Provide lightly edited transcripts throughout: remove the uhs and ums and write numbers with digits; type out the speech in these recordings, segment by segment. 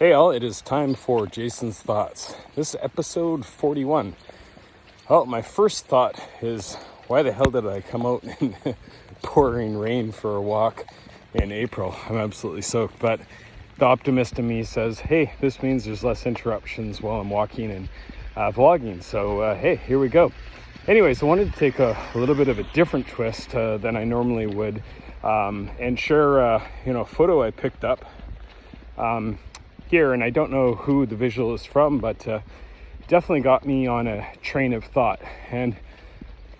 Hey all, it is time for Jason's Thoughts. This is episode 41. Well, my first thought is, why the hell did I come out in pouring rain for a walk in April? I'm absolutely soaked, but the optimist in me says, hey, this means there's less interruptions while I'm walking and vlogging. So hey, here we go. Anyways, I wanted to take a little bit of a different twist than I normally would and share a photo I picked up here, and I don't know who the visual is from, but definitely got me on a train of thought. And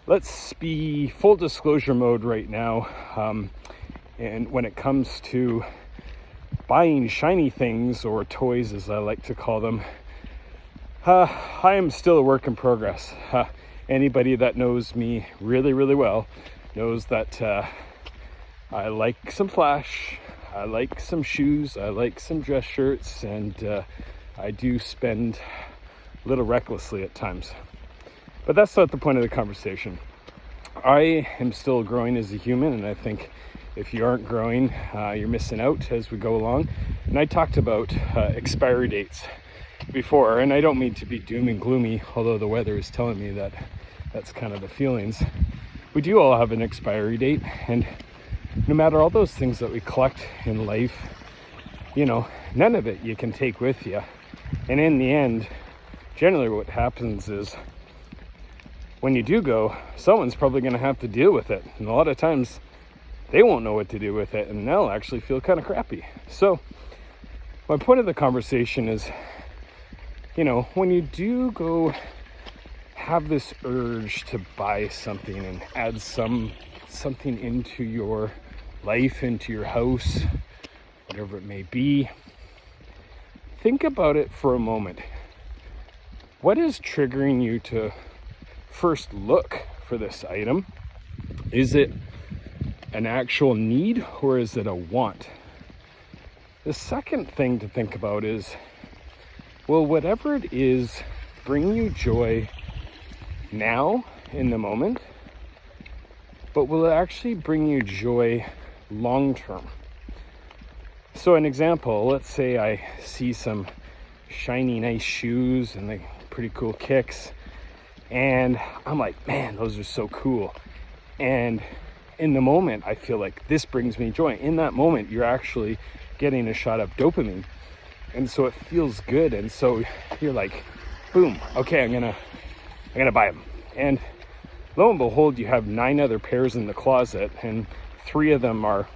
let's be full disclosure mode right now. And when it comes to buying shiny things, or toys as I like to call them, I am still a work in progress. Anybody that knows me really, really well knows that I like some flash, I like some shoes, I like some dress shirts, and I do spend a little recklessly at times. But that's not the point of the conversation. I am still growing as a human, and I think if you aren't growing, you're missing out as we go along. And I talked about expiry dates before, and I don't mean to be doom and gloomy, although the weather is telling me that that's kind of the feelings. We do all have an expiry date, and no matter all those things that we collect in life, none of it you can take with you. And in the end, generally what happens is when you do go, someone's probably going to have to deal with it. And a lot of times they won't know what to do with it, and they'll actually feel kind of crappy. So my point of the conversation is, when you do go have this urge to buy something and add something into your life, into your house, whatever it may be, think about it for a moment. What is triggering you to first look for this item? Is it an actual need, or is it a want? The second thing to think about is, will whatever it is bring you joy now in the moment, but will it actually bring you joy long term? So an example, let's say I see some shiny nice shoes and they pretty cool kicks, and I'm like, man, those are so cool. And in the moment, I feel like this brings me joy. In that moment, you're actually getting a shot of dopamine, and so it feels good. And so you're like, boom, okay, I'm gonna buy them. And lo and behold, you have 9 other pairs in the closet, and 3 of them are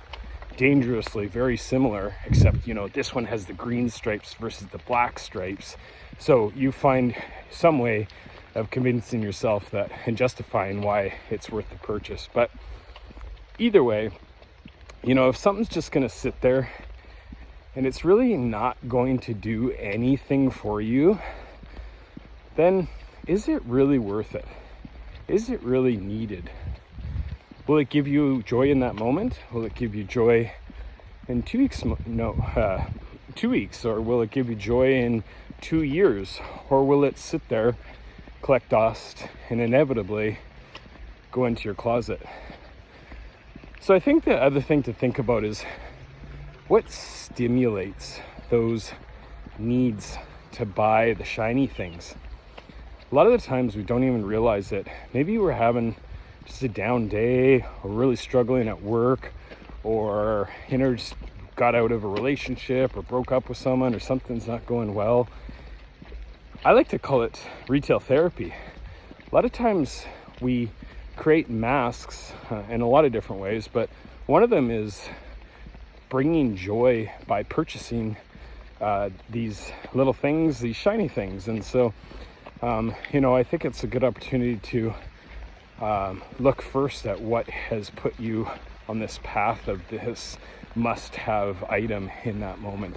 dangerously very similar, except this one has the green stripes versus the black stripes. So you find some way of convincing yourself that and justifying why it's worth the purchase. But either way, if something's just going to sit there and it's really not going to do anything for you, then is it really worth it? Is it really needed? Will it give you joy in that moment? Will it give you joy in 2 weeks? No, 2 weeks. Or will it give you joy in 2 years? Or will it sit there, collect dust, and inevitably go into your closet? So I think the other thing to think about is, what stimulates those needs to buy the shiny things? A lot of the times we don't even realize it. Maybe we're having just a down day, or really struggling at work, or just got out of a relationship, or broke up with someone, or something's not going well. I like to call it retail therapy. A lot of times we create masks in a lot of different ways, but one of them is bringing joy by purchasing these little things, these shiny things. And so I think it's a good opportunity to look first at what has put you on this path of this must-have item in that moment.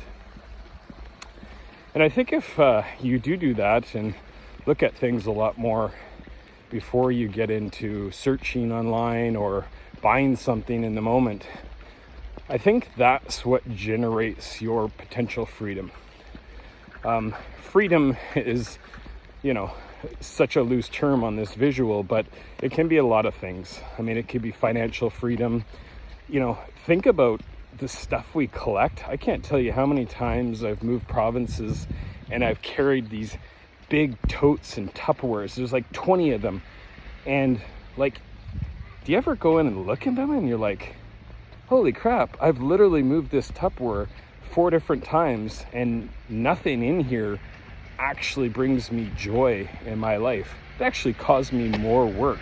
And I think if you do that and look at things a lot more before you get into searching online or buying something in the moment, I think that's what generates your potential freedom. Freedom is, such a loose term on this visual, but it can be a lot of things. I mean, it could be financial freedom. Think about the stuff we collect. I can't tell you how many times I've moved provinces and I've carried these big totes and Tupperwares. There's like 20 of them. And like, do you ever go in and look at them and you're like, holy crap, I've literally moved this Tupperware 4 different times and nothing in here actually brings me joy in my life. It actually caused me more work.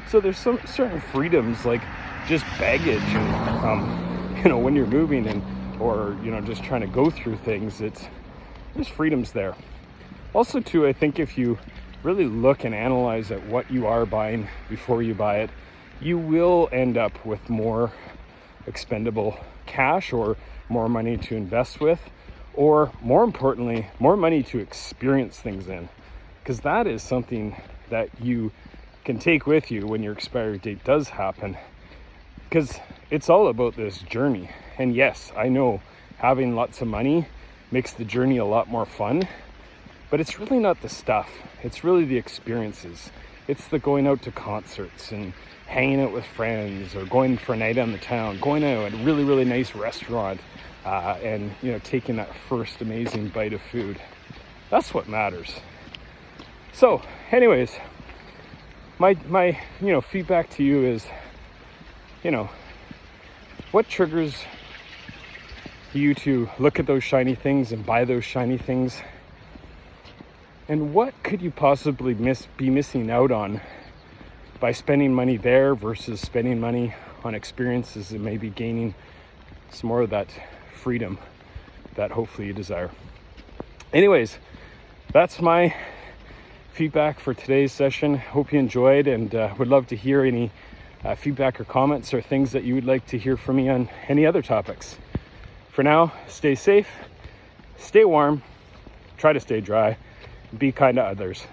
So there's some certain freedoms, like just baggage and when you're moving and or just trying to go through things, there's freedoms there. Also too, I think if you really look and analyze at what you are buying before you buy it, you will end up with more expendable cash or more money to invest with, or more importantly, more money to experience things in, because that is something that you can take with you when your expiry date does happen, because it's all about this journey. And yes, I know having lots of money makes the journey a lot more fun, but it's really not the stuff. It's really the experiences. It's the going out to concerts and hanging out with friends, or going for a night on the town, going out at a really, really nice restaurant, and taking that first amazing bite of food. That's what matters. So anyways, my feedback to you is, what triggers you to look at those shiny things and buy those shiny things? And what could you possibly be missing out on by spending money there versus spending money on experiences and maybe gaining some more of that freedom that hopefully you desire? Anyways, that's my feedback for today's session. Hope you enjoyed, and would love to hear any feedback or comments or things that you would like to hear from me on any other topics. For now, stay safe, stay warm, try to stay dry, be kind to others.